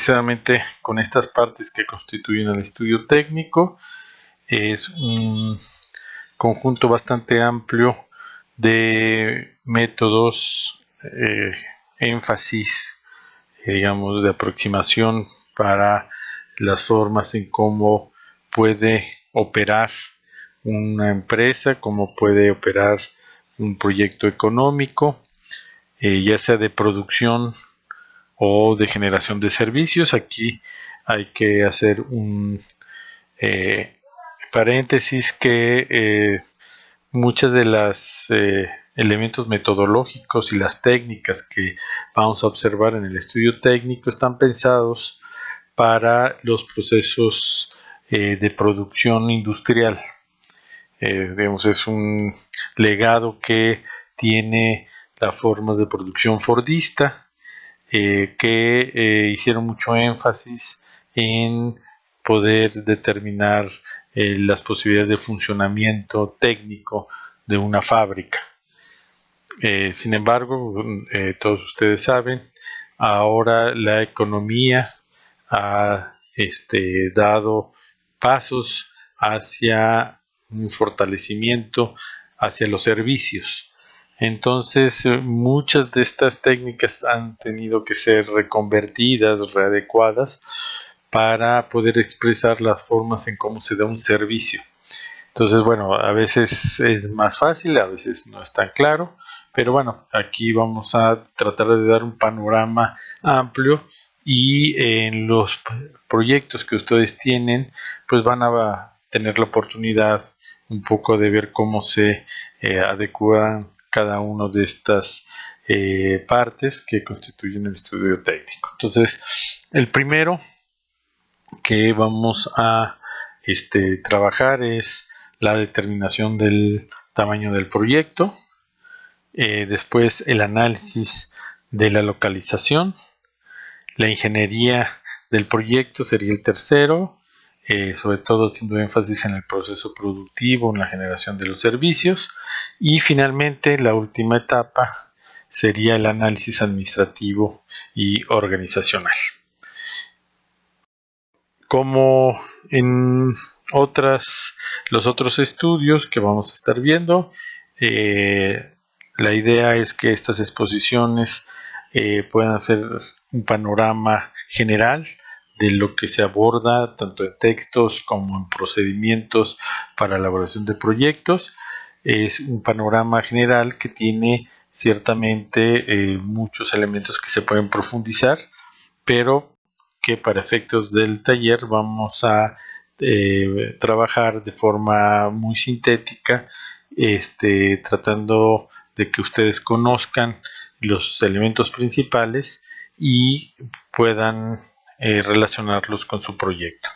Precisamente con estas partes que constituyen el estudio técnico. Es un conjunto bastante amplio de métodos, énfasis, digamos, de aproximación para las formas en cómo puede operar una empresa, cómo puede operar un proyecto económico, ya sea de producción o de generación de servicios. Aquí hay que hacer un paréntesis que muchas de las elementos metodológicos y las técnicas que vamos a observar en el estudio técnico están pensados para los procesos de producción industrial. Digamos, es un legado que tiene las formas de producción fordista, que hicieron mucho énfasis en poder determinar las posibilidades de funcionamiento técnico de una fábrica. Sin embargo, todos ustedes saben, ahora la economía ha dado pasos hacia un fortalecimiento hacia los servicios. Entonces, muchas de estas técnicas han tenido que ser reconvertidas, readecuadas, para poder expresar las formas en cómo se da un servicio. Entonces, bueno, a veces es más fácil, a veces no es tan claro, pero bueno, aquí vamos a tratar de dar un panorama amplio y en los proyectos que ustedes tienen, pues van a tener la oportunidad un poco de ver cómo se adecuan cada una de estas partes que constituyen el estudio técnico. Entonces, el primero que vamos a trabajar es la determinación del tamaño del proyecto, después el análisis de la localización, la ingeniería del proyecto sería el tercero, sobre todo haciendo énfasis en el proceso productivo, en la generación de los servicios, y finalmente la última etapa sería el análisis administrativo y organizacional. Como en los otros estudios que vamos a estar viendo, la idea es que estas exposiciones puedan hacer un panorama general de lo que se aborda tanto en textos como en procedimientos para elaboración de proyectos. Es un panorama general que tiene ciertamente muchos elementos que se pueden profundizar, pero que para efectos del taller vamos a trabajar de forma muy sintética, tratando de que ustedes conozcan los elementos principales y puedan relacionarlos con su proyecto.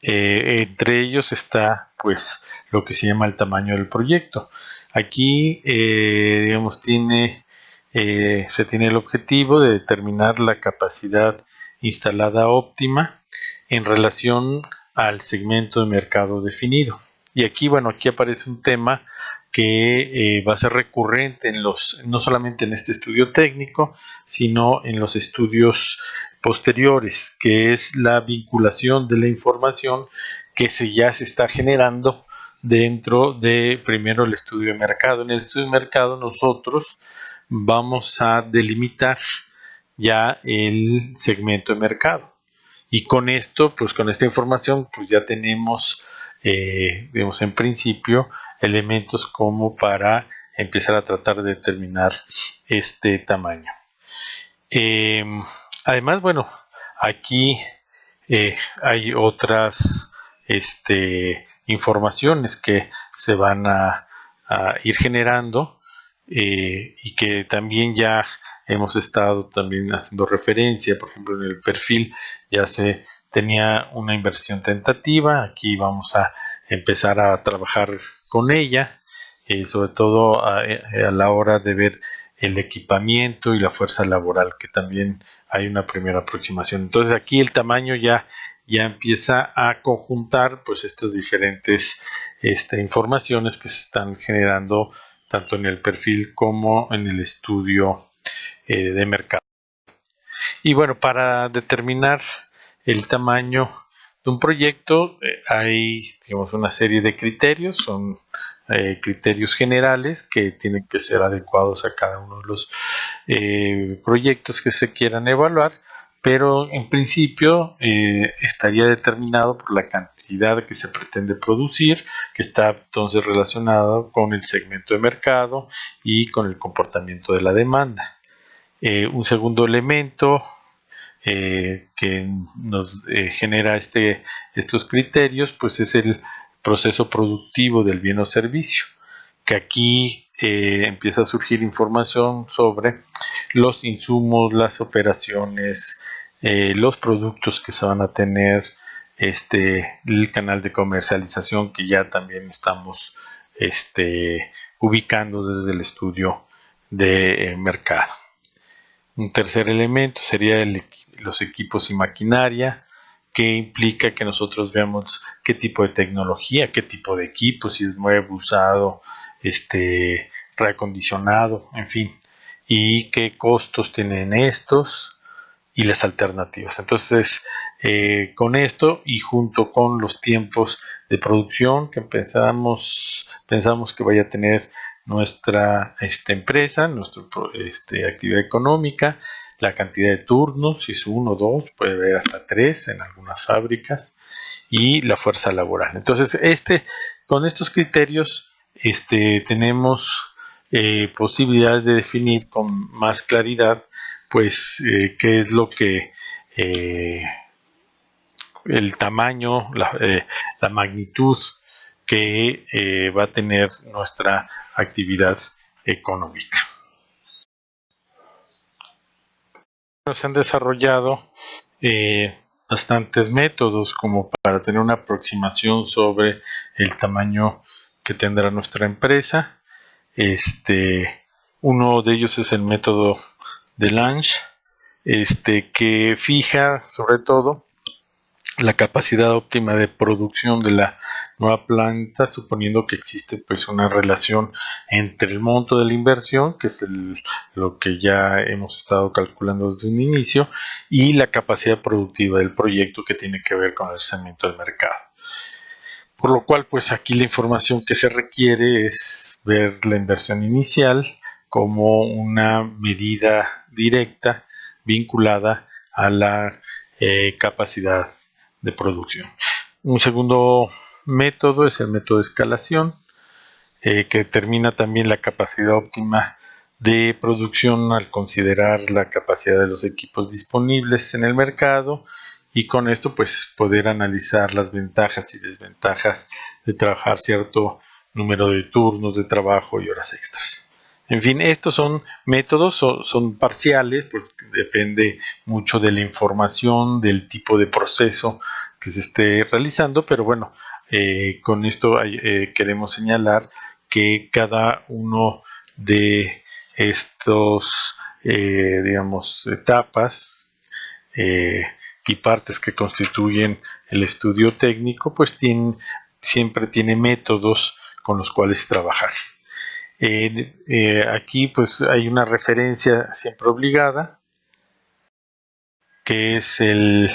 Entre ellos está pues lo que se llama el tamaño del proyecto. Aquí digamos se tiene el objetivo de determinar la capacidad instalada óptima en relación al segmento de mercado definido. Y aquí, bueno, aquí aparece un tema que va a ser recurrente no solamente en este estudio técnico, sino en los estudios posteriores, que es la vinculación de la información que ya se está generando dentro de primero el estudio de mercado. En el estudio de mercado nosotros vamos a delimitar ya el segmento de mercado, y con esto, pues con esta información, pues ya tenemos digamos, en principio elementos como para empezar a tratar de determinar este tamaño. Además, bueno, aquí hay otras informaciones que se van a ir generando y que también ya hemos estado también haciendo referencia. Por ejemplo, en el perfil ya se tenía una inversión tentativa. Aquí vamos a empezar a trabajar con ella, sobre todo a la hora de ver el equipamiento y la fuerza laboral, que también hay una primera aproximación. Entonces aquí el tamaño ya empieza a conjuntar pues estas diferentes informaciones que se están generando tanto en el perfil como en el estudio de mercado. Y bueno, para determinar el tamaño de un proyecto hay, digamos, una serie de criterios, son criterios generales que tienen que ser adecuados a cada uno de los proyectos que se quieran evaluar, pero en principio estaría determinado por la cantidad que se pretende producir, que está entonces relacionado con el segmento de mercado y con el comportamiento de la demanda. Un segundo elemento que nos genera estos criterios, pues es el proceso productivo del bien o servicio, que aquí empieza a surgir información sobre los insumos, las operaciones, los productos que se van a tener, el canal de comercialización que ya también estamos ubicando desde el estudio de mercado. Un tercer elemento sería los equipos y maquinaria, que implica que nosotros veamos qué tipo de tecnología, qué tipo de equipo, si es nuevo, usado, reacondicionado, en fin, y qué costos tienen estos y las alternativas. Entonces, con esto y junto con los tiempos de producción que pensamos que vaya a tener nuestra empresa, nuestra actividad económica, la cantidad de turnos, si es uno, dos, puede haber hasta tres en algunas fábricas, y la fuerza laboral. Entonces, con estos criterios tenemos posibilidades de definir con más claridad pues qué es lo que el tamaño, la magnitud que va a tener nuestra actividad económica. Se han desarrollado bastantes métodos como para tener una aproximación sobre el tamaño que tendrá nuestra empresa. Uno de ellos es el método de Lange, que fija sobre todo la capacidad óptima de producción de la nueva planta, suponiendo que existe pues una relación entre el monto de la inversión, que es lo que ya hemos estado calculando desde un inicio, y la capacidad productiva del proyecto, que tiene que ver con el segmento del mercado. Por lo cual, pues aquí la información que se requiere es ver la inversión inicial como una medida directa vinculada a la capacidad de producción. Un segundo método es el método de escalación, que determina también la capacidad óptima de producción al considerar la capacidad de los equipos disponibles en el mercado, y con esto pues poder analizar las ventajas y desventajas de trabajar cierto número de turnos de trabajo y horas extras. En fin, estos son métodos, son parciales, porque depende mucho de la información, del tipo de proceso que se esté realizando, pero bueno, con esto queremos señalar que cada uno de estos, digamos, etapas y partes que constituyen el estudio técnico, pues siempre tiene métodos con los cuales trabajar. Aquí pues hay una referencia siempre obligada, que es el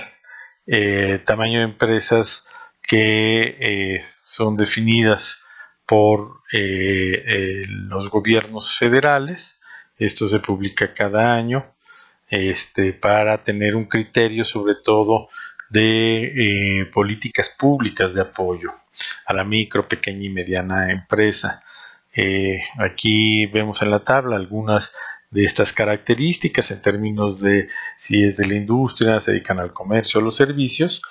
tamaño de empresas que son definidas por los gobiernos federales. Esto se publica cada año para tener un criterio sobre todo de políticas públicas de apoyo a la micro, pequeña y mediana empresa. Aquí vemos en la tabla algunas de estas características en términos de si es de la industria, se dedican al comercio o los servicios,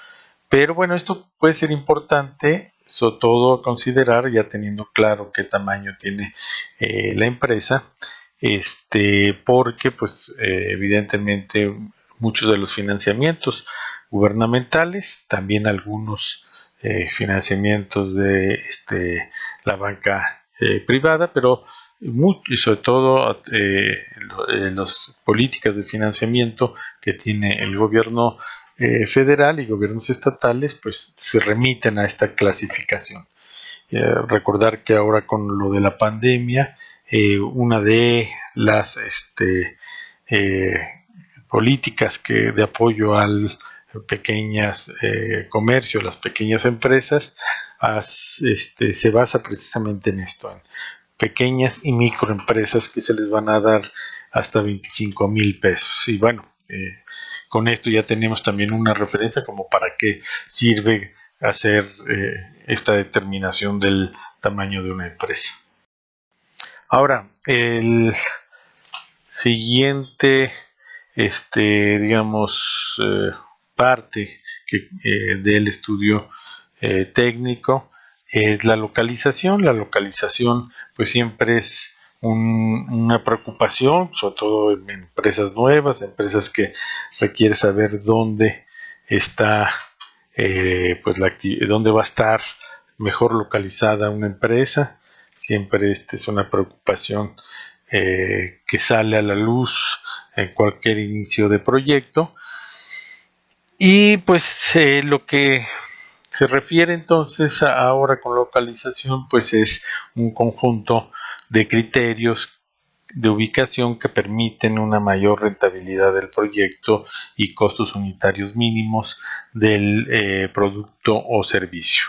pero bueno, esto puede ser importante, sobre todo a considerar ya teniendo claro qué tamaño tiene la empresa, porque pues evidentemente muchos de los financiamientos gubernamentales, también algunos financiamientos de la banca privada, pero y sobre todo las políticas de financiamiento que tiene el gobierno federal y gobiernos estatales, pues se remiten a esta clasificación. Recordar que ahora con lo de la pandemia, una de las políticas de apoyo al pequeñas comercio, las pequeñas empresas, se basa precisamente en esto, en pequeñas y microempresas que se les van a dar hasta 25,000 pesos. Y bueno, con esto ya tenemos también una referencia como para qué sirve hacer esta determinación del tamaño de una empresa. Ahora, el siguiente, digamos, parte del estudio técnico es la localización. La localización pues siempre es una preocupación, sobre todo en empresas nuevas, empresas que requiere saber dónde está, pues dónde va a estar mejor localizada una empresa. Siempre es una preocupación que sale a la luz en cualquier inicio de proyecto. Y pues lo que se refiere entonces ahora con localización, pues es un conjunto de criterios de ubicación que permiten una mayor rentabilidad del proyecto y costos unitarios mínimos del producto o servicio.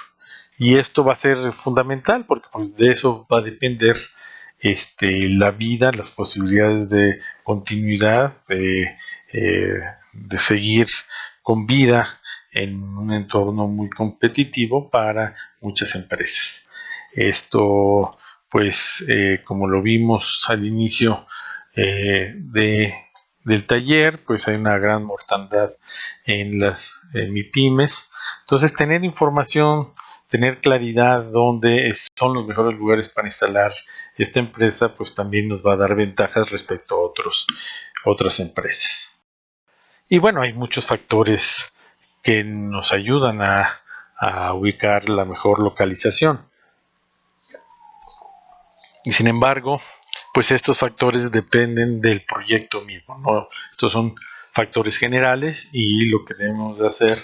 Y esto va a ser fundamental porque pues, de eso va a depender la vida, las posibilidades de continuidad, de seguir con vida en un entorno muy competitivo para muchas empresas. Esto, pues, como lo vimos al inicio del taller, pues hay una gran mortandad en las MIPYMES. Entonces, tener información, tener claridad dónde son los mejores lugares para instalar esta empresa, pues también nos va a dar ventajas respecto a otras empresas. Y bueno, hay muchos factores que nos ayudan a ubicar la mejor localización. Y sin embargo, pues estos factores dependen del proyecto mismo, ¿no? Estos son factores generales y lo que debemos de hacer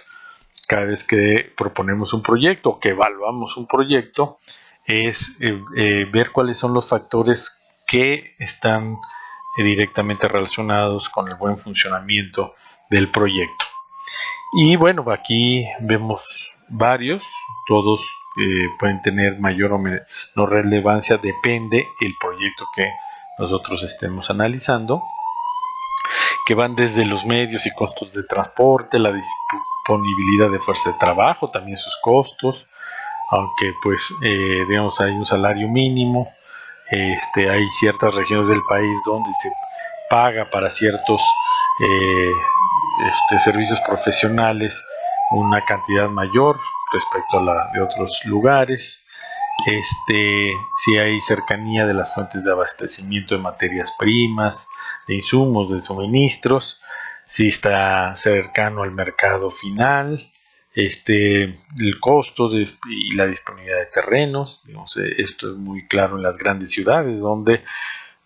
cada vez que proponemos un proyecto o que evaluamos un proyecto es ver cuáles son los factores que están directamente relacionados con el buen funcionamiento del proyecto. Y bueno, aquí vemos varios, todos pueden tener mayor o menor relevancia, depende el proyecto que nosotros estemos analizando, que van desde los medios y costos de transporte, la disponibilidad de fuerza de trabajo, también sus costos, aunque pues digamos hay un salario mínimo, hay ciertas regiones del país donde se paga para ciertos servicios profesionales una cantidad mayor respecto a la de otros lugares. Si hay cercanía de las fuentes de abastecimiento de materias primas, de insumos, de suministros, si está cercano al mercado final, el costo y la disponibilidad de terrenos. Digamos, esto es muy claro en las grandes ciudades donde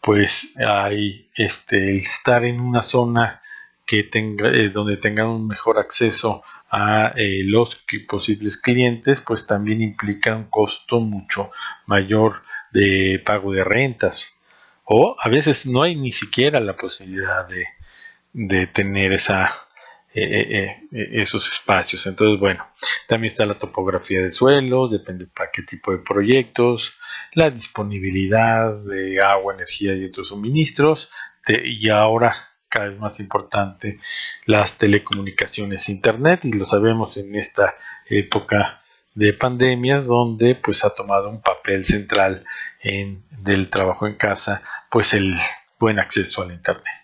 pues hay estar en una zona que tenga, donde tengan un mejor acceso a los posibles clientes, pues también implica un costo mucho mayor de pago de rentas, o a veces no hay ni siquiera la posibilidad de tener esos espacios. Entonces, bueno, también está la topografía de suelo, depende para qué tipo de proyectos, la disponibilidad de agua, energía y otros suministros, y ahora cada vez más importante, las telecomunicaciones, internet, y lo sabemos en esta época de pandemias donde pues ha tomado un papel central del trabajo en casa, pues el buen acceso al internet.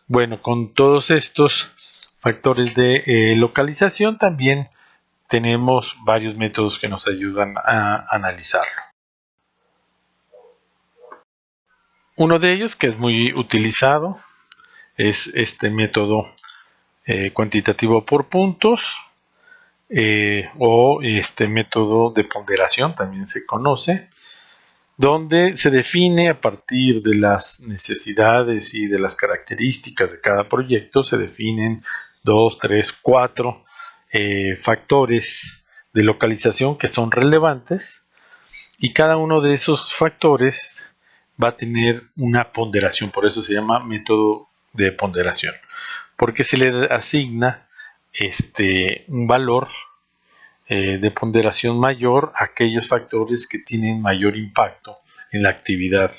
Bueno, con todos estos factores de localización también tenemos varios métodos que nos ayudan a analizarlo. Uno de ellos, que es muy utilizado, es este método cuantitativo por puntos, o este método de ponderación, también se conoce, donde se define a partir de las necesidades y de las características de cada proyecto, se definen 2, 3, 4 factores de localización que son relevantes, y cada uno de esos factores va a tener una ponderación, por eso se llama método de ponderación. porque se le asigna un valor de ponderación mayor a aquellos factores que tienen mayor impacto en la actividad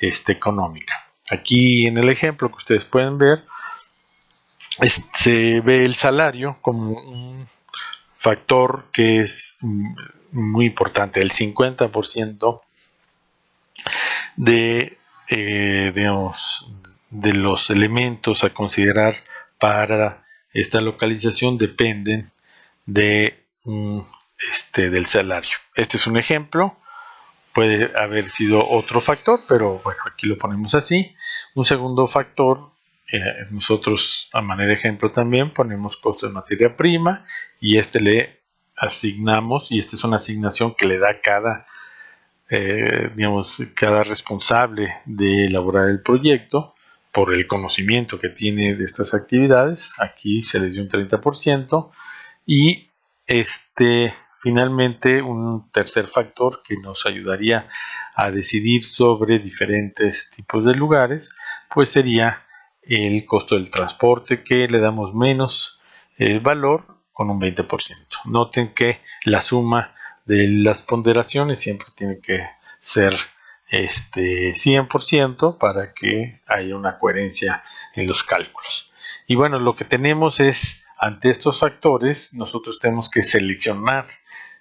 económica. Aquí en el ejemplo que ustedes pueden ver, se ve el salario como un factor que es muy importante. El 50% de, digamos, de los elementos a considerar para esta localización dependen de del salario. Este es un ejemplo. Puede haber sido otro factor, pero bueno, aquí lo ponemos así. Un segundo factor, nosotros a manera de ejemplo también ponemos costo de materia prima y le asignamos, y esta es una asignación que le da cada responsable de elaborar el proyecto por el conocimiento que tiene de estas actividades. Aquí se les dio un 30%. Y finalmente, un tercer factor que nos ayudaría a decidir sobre diferentes tipos de lugares, pues sería el costo del transporte, que le damos menos valor con un 20%. Noten que la suma de las ponderaciones siempre tiene que ser 100% para que haya una coherencia en los cálculos. Y bueno, lo que tenemos es, ante estos factores, nosotros tenemos que seleccionar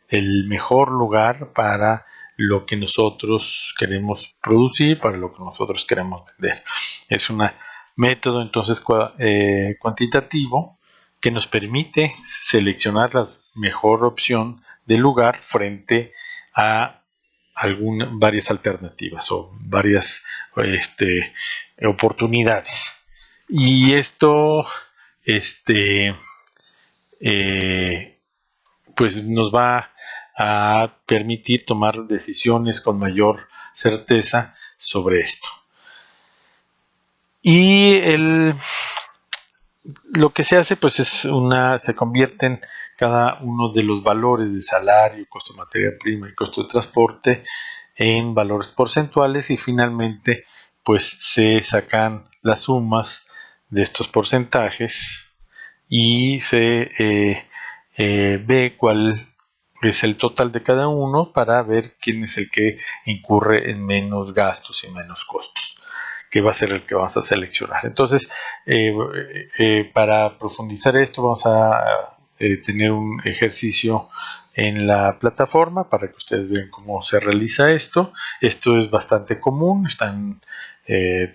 el mejor lugar para lo que nosotros queremos producir, para lo que nosotros queremos vender. Es un método entonces cuantitativo que nos permite seleccionar la mejor opción de lugar frente a varias alternativas o varias oportunidades. Y esto pues nos va a permitir tomar decisiones con mayor certeza sobre esto. Y lo que se hace pues se convierten cada uno de los valores de salario, costo de materia prima y costo de transporte en valores porcentuales, y finalmente pues se sacan las sumas de estos porcentajes y se ve cuál es el total de cada uno para ver quién es el que incurre en menos gastos y menos costos, que va a ser el que vamos a seleccionar. Entonces, para profundizar esto, vamos a tener un ejercicio en la plataforma para que ustedes vean cómo se realiza esto. Esto es bastante común, están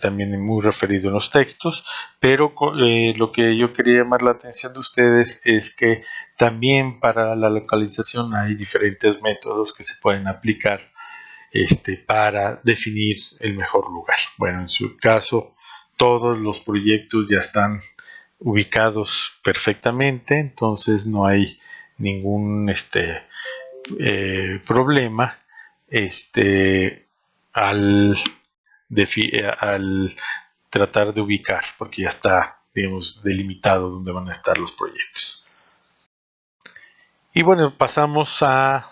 también muy referido en los textos, pero lo que yo quería llamar la atención de ustedes es que también para la localización hay diferentes métodos que se pueden aplicar para definir el mejor lugar. Bueno, en su caso, todos los proyectos ya están ubicados perfectamente, entonces no hay ningún problema al, al tratar de ubicar, porque ya está, digamos, delimitado dónde van a estar los proyectos. Y bueno, pasamos a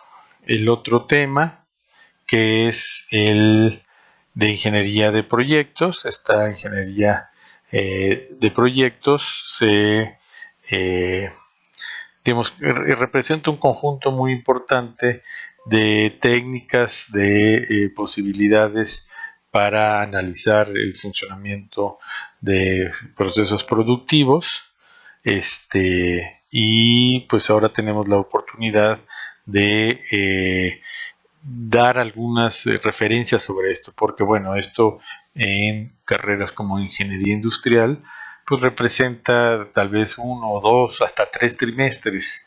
el otro tema, que es el de ingeniería de proyectos. Esta ingeniería de proyectos representa un conjunto muy importante de técnicas, de posibilidades para analizar el funcionamiento de procesos productivos. Y pues ahora tenemos la oportunidad de dar algunas referencias sobre esto, porque bueno, esto en carreras como ingeniería industrial pues representa tal vez 1 o 2 hasta 3 trimestres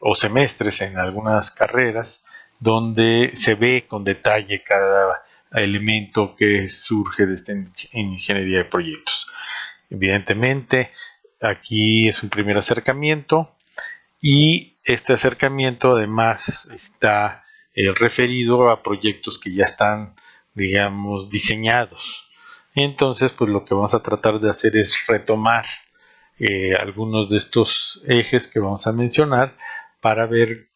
o semestres en algunas carreras, donde se ve con detalle cada elemento que surge en ingeniería de proyectos. Evidentemente, aquí es un primer acercamiento, y este acercamiento además está referido a proyectos que ya están, digamos, diseñados. Entonces, pues lo que vamos a tratar de hacer es retomar algunos de estos ejes que vamos a mencionar para ver,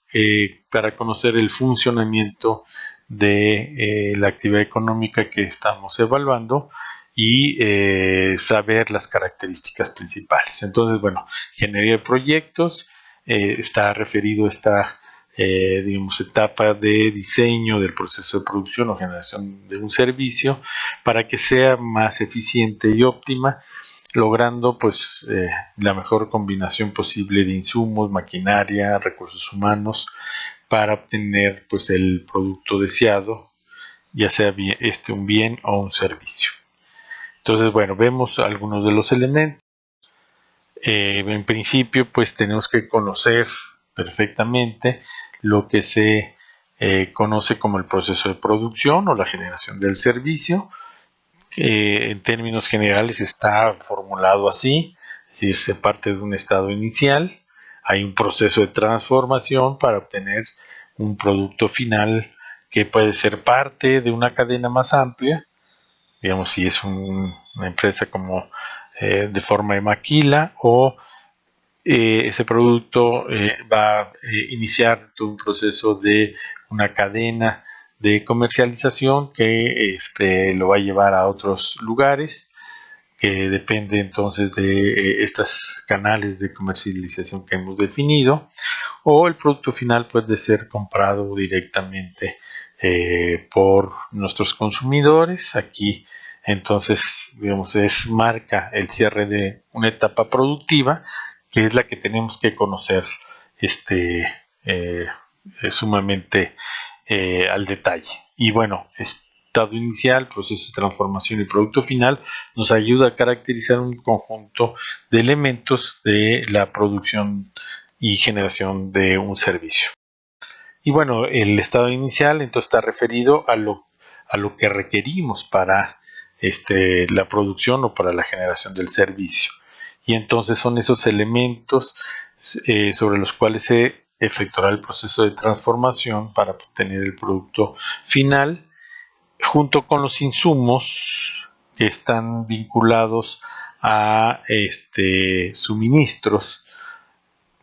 para conocer el funcionamiento de la actividad económica que estamos evaluando, y saber las características principales. Entonces, bueno, ingeniería de proyectos está referido a esta digamos, etapa de diseño del proceso de producción o generación de un servicio para que sea más eficiente y óptima, logrando pues la mejor combinación posible de insumos, maquinaria, recursos humanos para obtener pues el producto deseado, ya sea bien, un bien o un servicio. Entonces, bueno, vemos algunos de los elementos. En principio, pues tenemos que conocer perfectamente lo que se conoce como el proceso de producción o la generación del servicio. En términos generales está formulado así, es decir, se parte de un estado inicial, hay un proceso de transformación para obtener un producto final que puede ser parte de una cadena más amplia, digamos si es una empresa como de forma de maquila, o ese producto va a iniciar todo un proceso de una cadena de comercialización que lo va a llevar a otros lugares, que depende entonces de estos canales de comercialización que hemos definido, o el producto final puede ser comprado directamente por nuestros consumidores. Aquí entonces, digamos, marca el cierre de una etapa productiva, que es la que tenemos que conocer eh, sumamente al detalle. Y bueno, estado inicial, proceso de transformación y producto final nos ayuda a caracterizar un conjunto de elementos de la producción y generación de un servicio. Y bueno, el estado inicial entonces está referido a lo que requerimos para la producción o para la generación del servicio. Y entonces son esos elementos sobre los cuales se efectuará el proceso de transformación para obtener el producto final, junto con los insumos que están vinculados a suministros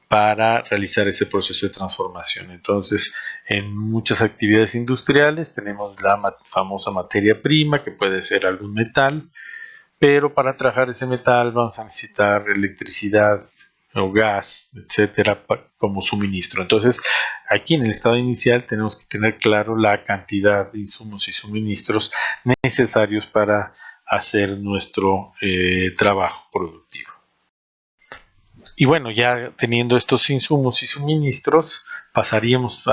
para realizar ese proceso de transformación. Entonces, en muchas actividades industriales tenemos la famosa materia prima, que puede ser algún metal, pero para trabajar ese metal vamos a necesitar electricidad o gas, etcétera, como suministro. Entonces, aquí en el estado inicial tenemos que tener claro la cantidad de insumos y suministros necesarios para hacer nuestro trabajo productivo. Y bueno, ya teniendo estos insumos y suministros, pasaríamos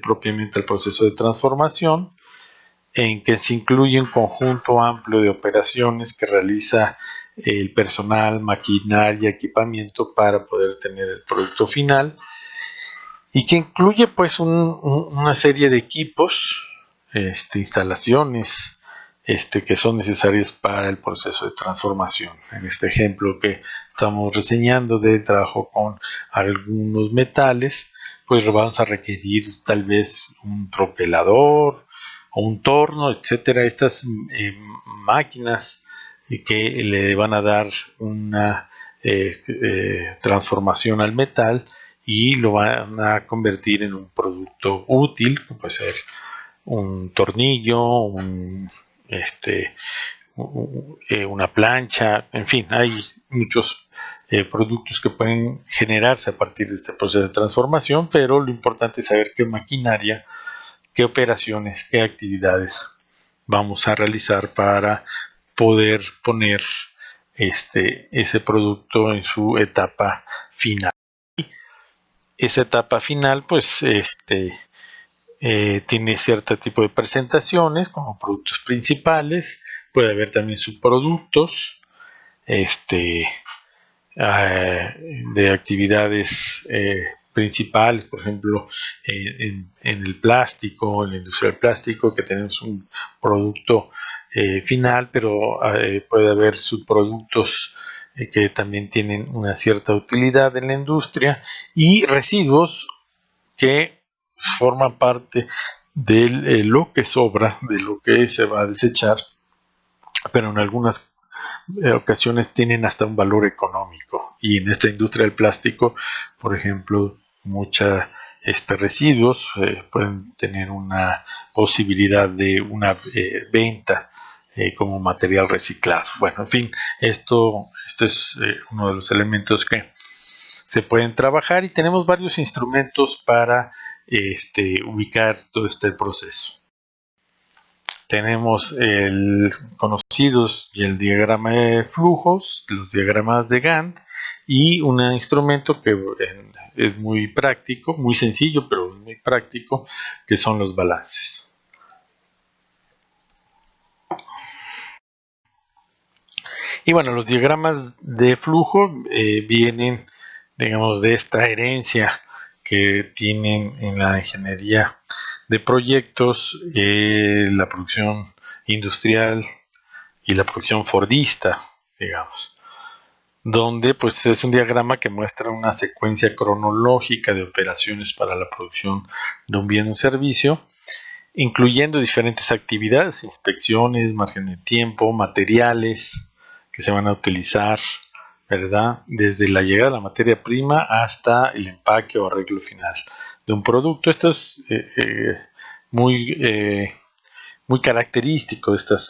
propiamente al proceso de transformación, en que se incluye un conjunto amplio de operaciones que realiza el personal, maquinaria, equipamiento para poder tener el producto final, y que incluye pues una serie de equipos, instalaciones, que son necesarias para el proceso de transformación. En este ejemplo que estamos reseñando del trabajo con algunos metales, pues vamos a requerir tal vez un troquelador o un torno, etcétera. Estas máquinas que le van a dar una transformación al metal y lo van a convertir en un producto útil, que puede ser un tornillo, una plancha, en fin, hay muchos productos que pueden generarse a partir de este proceso de transformación, pero lo importante es saber qué maquinaria, qué operaciones, qué actividades vamos a realizar para poder poner ese producto en su etapa final. Esa etapa final, pues, tiene cierto tipo de presentaciones como productos principales, puede haber también subproductos, este, de actividades principales, por ejemplo, en el plástico, en la industria del plástico, que tenemos un producto final, pero puede haber subproductos que también tienen una cierta utilidad en la industria, y residuos que forman parte de lo que sobra, de lo que se va a desechar, pero en algunas ocasiones tienen hasta un valor económico. Y en esta industria del plástico, por ejemplo, muchos residuos pueden tener una posibilidad de una venta como material reciclado. Bueno, en fin, esto es uno de los elementos que se pueden trabajar, y tenemos varios instrumentos para ubicar todo este proceso. Tenemos el conocidos y el diagrama de flujos, los diagramas de Gantt, y un instrumento que es muy práctico, muy sencillo, pero muy práctico, que son los balances. Y bueno, los diagramas de flujo vienen, digamos, de esta herencia que tienen en la ingeniería de proyectos, la producción industrial y la producción fordista, digamos, donde pues es un diagrama que muestra una secuencia cronológica de operaciones para la producción de un bien o servicio, incluyendo diferentes actividades, inspecciones, margen de tiempo, materiales que se van a utilizar, ¿verdad? Desde la llegada de la materia prima hasta el empaque o arreglo final de un producto. Esto es muy característico de estas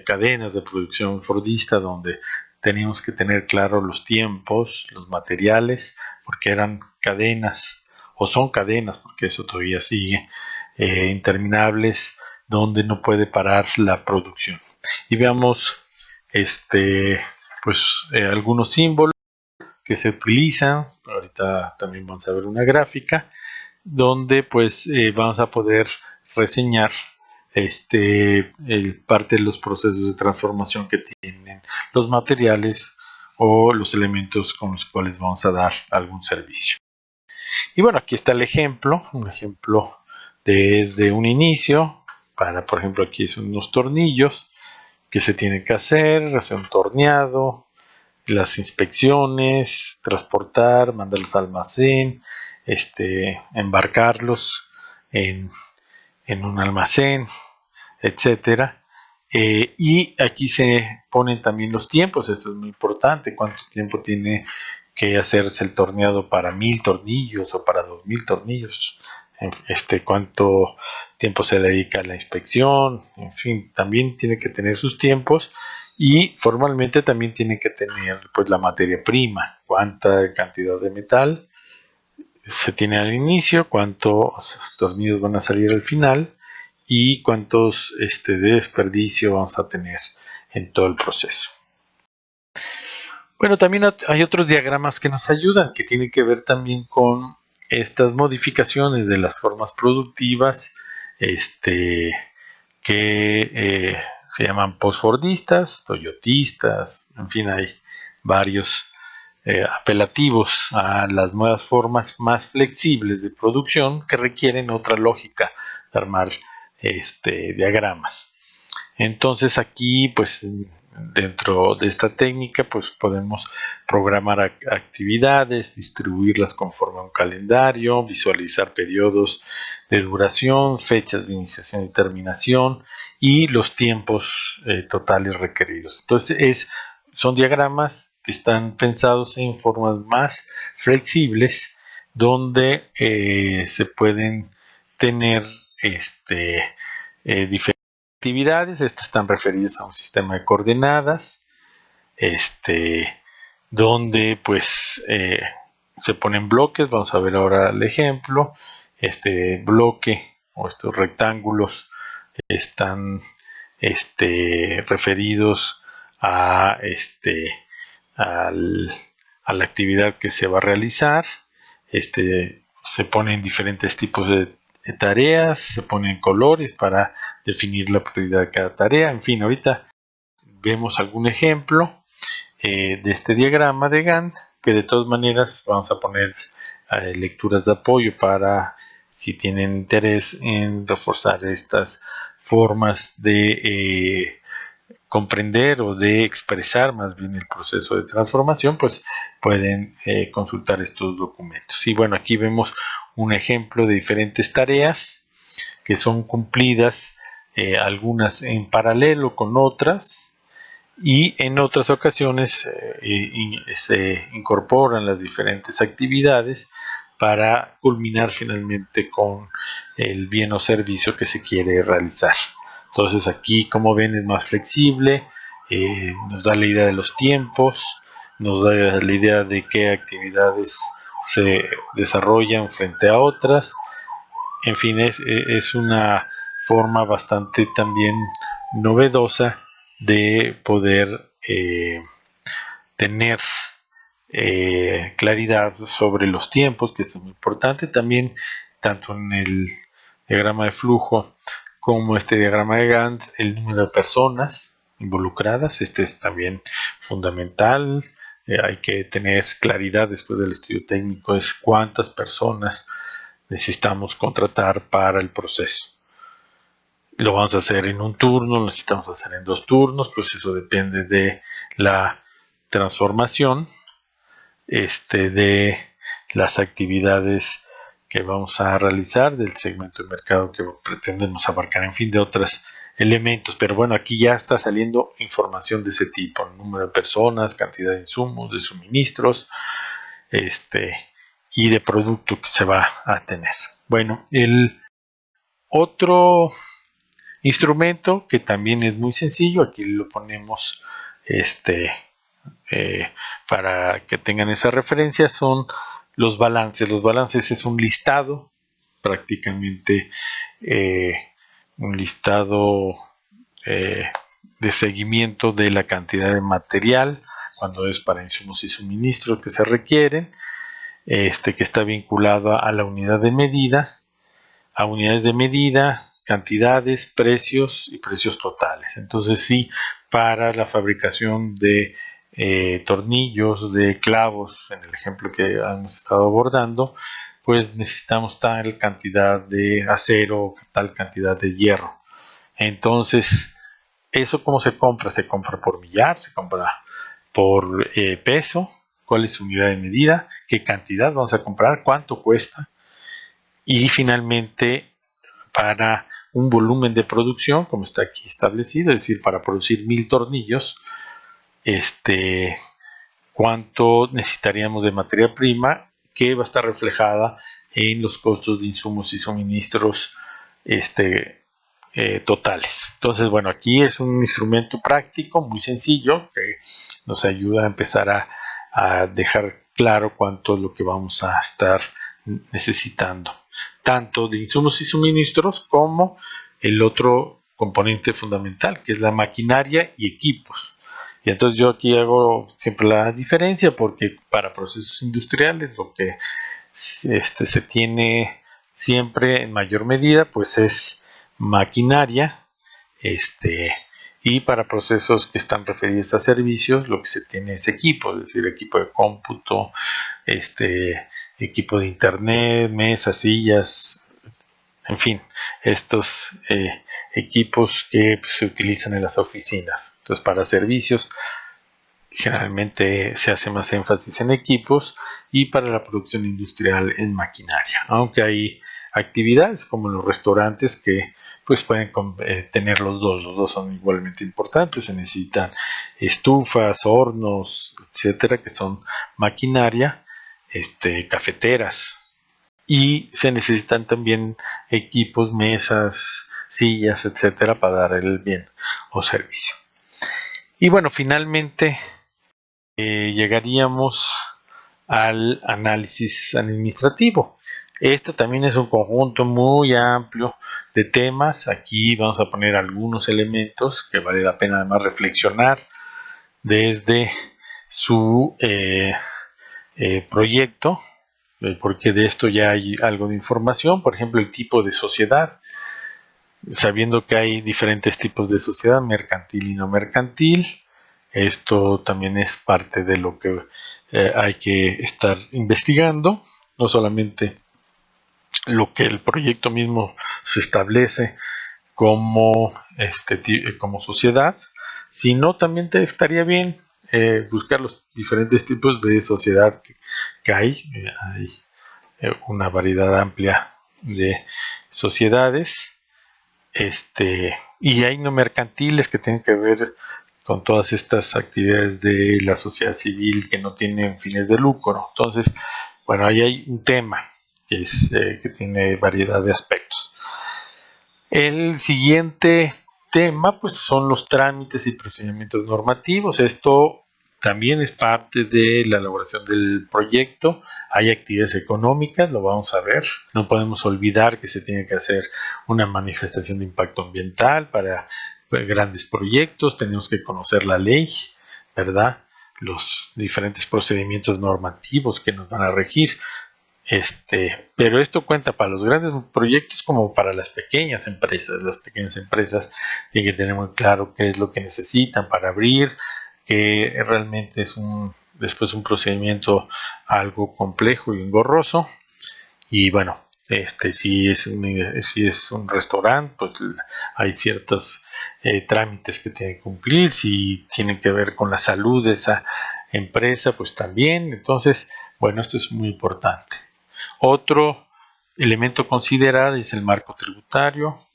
cadenas de producción fordista, donde teníamos que tener claro los tiempos, los materiales, porque eran cadenas, o son cadenas, porque eso todavía sigue, interminables, donde no puede parar la producción. Y veamos algunos símbolos que se utilizan. Ahorita también vamos a ver una gráfica donde pues vamos a poder reseñar parte de los procesos de transformación que tienen los materiales o los elementos con los cuales vamos a dar algún servicio. Y bueno, aquí está el ejemplo, un ejemplo desde un inicio, por ejemplo, aquí son unos tornillos que se tienen que hacer un torneado, las inspecciones, transportar, mandarlos al almacén, embarcarlos en un almacén, etcétera. Y aquí se ponen también los tiempos. Esto es muy importante: cuánto tiempo tiene que hacerse el torneado para 1000 tornillos o para 2000 tornillos, cuánto tiempo se le dedica a la inspección, en fin, también tiene que tener sus tiempos. Y formalmente también tiene que tener pues la materia prima, cuánta cantidad de metal se tiene al inicio, cuántos tornillos van a salir al final y cuántos de desperdicio vamos a tener en todo el proceso. Bueno, también hay otros diagramas que nos ayudan, que tienen que ver también con estas modificaciones de las formas productivas, que se llaman postfordistas, toyotistas, en fin, hay varios apelativos a las nuevas formas más flexibles de producción que requieren otra lógica de armar diagramas. Entonces aquí pues dentro de esta técnica pues podemos programar actividades, distribuirlas conforme a un calendario, visualizar periodos de duración, fechas de iniciación y terminación y los tiempos totales requeridos. Entonces son diagramas que están pensados en formas más flexibles, donde se pueden tener diferentes actividades. Estas están referidas a un sistema de coordenadas, donde pues se ponen bloques. Vamos a ver ahora el ejemplo. Este bloque o estos rectángulos están referidos a a la actividad que se va a realizar. Se ponen diferentes tipos de tareas, se ponen colores para definir la prioridad de cada tarea. En fin, ahorita vemos algún ejemplo de este diagrama de Gantt, que de todas maneras vamos a poner lecturas de apoyo para si tienen interés en reforzar estas formas de comprender o de expresar más bien el proceso de transformación, pues pueden consultar estos documentos. Y bueno, aquí vemos un ejemplo de diferentes tareas que son cumplidas, algunas en paralelo con otras, y en otras ocasiones se incorporan las diferentes actividades para culminar finalmente con el bien o servicio que se quiere realizar. Entonces aquí, como ven, es más flexible, nos da la idea de los tiempos, nos da la idea de qué actividades se desarrollan frente a otras. En fin, es una forma bastante también novedosa de poder tener claridad sobre los tiempos, que es muy importante también, tanto en el diagrama de flujo como este diagrama de Gantt, el número de personas involucradas. Este es también fundamental. Hay que tener claridad después del estudio técnico, es cuántas personas necesitamos contratar para el proceso. Lo vamos a hacer en un turno, lo necesitamos hacer en 2 turnos, pues eso depende de la transformación, de las actividades que vamos a realizar, del segmento de mercado que pretendemos abarcar, en fin, de otros elementos. Pero bueno, aquí ya está saliendo información de ese tipo: número de personas, cantidad de insumos, de suministros, y de producto que se va a tener. Bueno, el otro instrumento que también es muy sencillo, aquí lo ponemos para que tengan esa referencia, son los balances. Los balances es un listado, prácticamente un listado de seguimiento de la cantidad de material, cuando es para insumos y suministros que se requieren, que está vinculado a la unidad de medida, a unidades de medida, cantidades, precios y precios totales. Entonces sí, para la fabricación de tornillos, de clavos, en el ejemplo que hemos estado abordando, pues necesitamos tal cantidad de acero, tal cantidad de hierro. Entonces, ¿eso cómo se compra? Se compra por millar, se compra por peso, cuál es su unidad de medida, qué cantidad vamos a comprar, cuánto cuesta, y finalmente para un volumen de producción, como está aquí establecido, es decir, para producir 1000 tornillos, cuánto necesitaríamos de materia prima, que va a estar reflejada en los costos de insumos y suministros totales. Entonces, bueno, aquí es un instrumento práctico, muy sencillo, que nos ayuda a empezar a dejar claro cuánto es lo que vamos a estar necesitando, tanto de insumos y suministros como el otro componente fundamental, que es la maquinaria y equipos. Y entonces yo aquí hago siempre la diferencia, porque para procesos industriales lo que se tiene siempre en mayor medida pues es maquinaria, y para procesos que están referidos a servicios lo que se tiene es equipo, es decir, equipo de cómputo, equipo de internet, mesas, sillas, en fin, estos equipos que pues, se utilizan en las oficinas. Entonces, para servicios generalmente se hace más énfasis en equipos, y para la producción industrial en maquinaria, aunque hay actividades como los restaurantes que pues pueden tener los dos son igualmente importantes. Se necesitan estufas, hornos, etcétera, que son maquinaria, cafeteras, y se necesitan también equipos, mesas, sillas, etcétera, para dar el bien o servicio. Y bueno, finalmente llegaríamos al análisis administrativo. Esto también es un conjunto muy amplio de temas. Aquí vamos a poner algunos elementos que vale la pena además reflexionar desde su proyecto, porque de esto ya hay algo de información. Por ejemplo, el tipo de sociedad, sabiendo que hay diferentes tipos de sociedad, mercantil y no mercantil. Esto también es parte de lo que hay que estar investigando, no solamente lo que el proyecto mismo se establece como, como sociedad, sino también estaría bien buscar los diferentes tipos de sociedad que hay. Hay una variedad amplia de sociedades, y hay no mercantiles que tienen que ver con todas estas actividades de la sociedad civil que no tienen fines de lucro. Entonces, bueno, ahí hay un tema que tiene variedad de aspectos. El siguiente tema pues son los trámites y procedimientos normativos. Esto también es parte de la elaboración del proyecto. Hay actividades económicas, lo vamos a ver. No podemos olvidar que se tiene que hacer una manifestación de impacto ambiental para grandes proyectos. Tenemos que conocer la ley, ¿verdad? Los diferentes procedimientos normativos que nos van a regir. Pero esto cuenta para los grandes proyectos como para las pequeñas empresas. Las pequeñas empresas tienen que tener muy claro qué es lo que necesitan para abrir, que realmente es después un procedimiento algo complejo y engorroso. Y bueno, si es un restaurante, pues hay ciertos trámites que tienen que cumplir. Si tienen que ver con la salud de esa empresa, pues también. Entonces, bueno, esto es muy importante. Otro elemento a considerar es el marco tributario,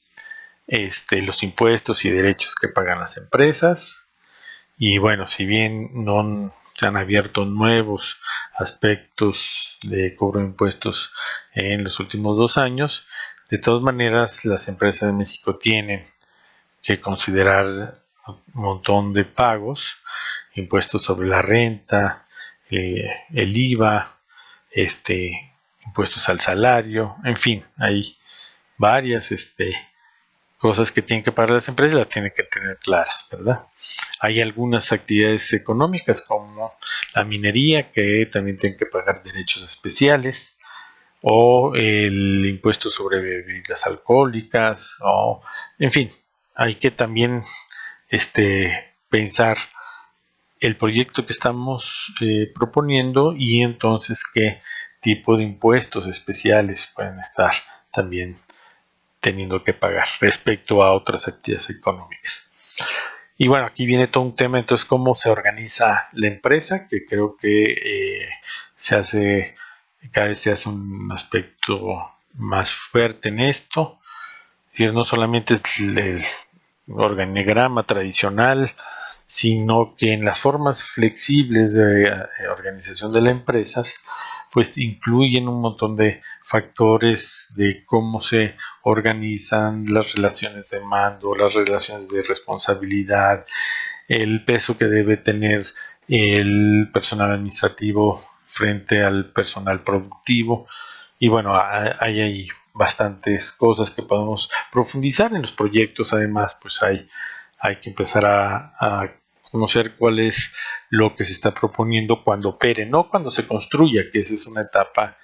los impuestos y derechos que pagan las empresas. Y bueno, si bien no se han abierto nuevos aspectos de cobro de impuestos en los últimos 2 años, de todas maneras las empresas de México tienen que considerar un montón de pagos, impuestos sobre la renta, el IVA, impuestos al salario, en fin, hay varias cosas que tienen que pagar las empresas, las tienen que tener claras, ¿verdad? Hay algunas actividades económicas como la minería que también tienen que pagar derechos especiales, o el impuesto sobre bebidas alcohólicas, o en fin, hay que también pensar el proyecto que estamos proponiendo y entonces qué tipo de impuestos especiales pueden estar también teniendo que pagar respecto a otras actividades económicas. Y bueno, aquí viene todo un tema, entonces, cómo se organiza la empresa, que creo que cada vez se hace un aspecto más fuerte en esto. Es decir, no solamente es el organigrama tradicional, sino que en las formas flexibles de organización de las empresas, pues incluyen un montón de factores de cómo se organizan las relaciones de mando, las relaciones de responsabilidad, el peso que debe tener el personal administrativo frente al personal productivo. Y bueno, hay bastantes cosas que podemos profundizar en los proyectos. Además, pues hay que empezar a conocer cuál es lo que se está proponiendo cuando opere, no cuando se construya, que esa es una etapa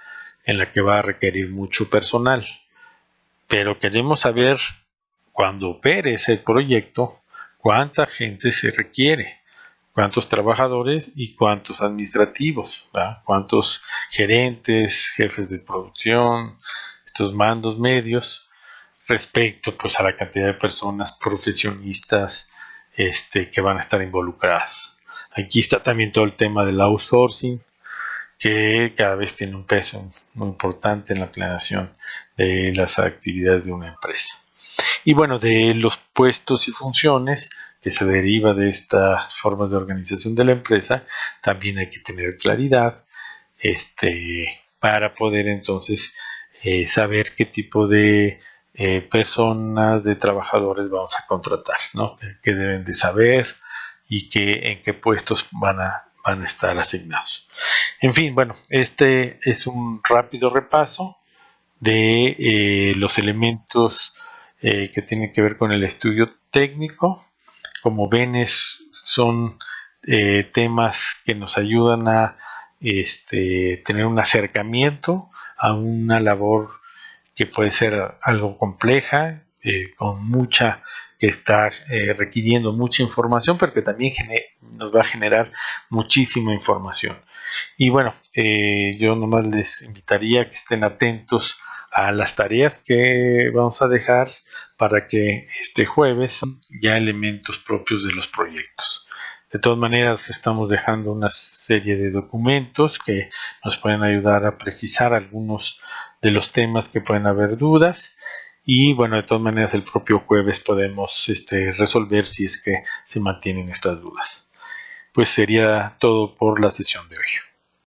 en la que va a requerir mucho personal. Pero queremos saber, cuando opere ese proyecto, cuánta gente se requiere, cuántos trabajadores y cuántos administrativos, ¿verdad? Cuántos gerentes, jefes de producción, estos mandos medios, respecto pues a la cantidad de personas profesionistas que van a estar involucradas. Aquí está también todo el tema del outsourcing, que cada vez tiene un peso muy importante en la planeación de las actividades de una empresa. Y bueno, de los puestos y funciones que se deriva de estas formas de organización de la empresa, también hay que tener claridad para poder entonces saber qué tipo de personas, de trabajadores vamos a contratar, ¿no? Que deben de saber y en qué puestos van a estar asignados. En fin, bueno, este es un rápido repaso de los elementos que tienen que ver con el estudio técnico. Como ven, son temas que nos ayudan a tener un acercamiento a una labor que puede ser algo compleja, que está requiriendo mucha información, pero que también nos va a generar muchísima información. Y bueno, yo nomás les invitaría a que estén atentos a las tareas que vamos a dejar para que este jueves ya elementos propios de los proyectos. De todas maneras, estamos dejando una serie de documentos que nos pueden ayudar a precisar algunos de los temas que pueden haber dudas. Y bueno, de todas maneras, el propio jueves podemos resolver si es que se mantienen estas dudas. Pues sería todo por la sesión de hoy.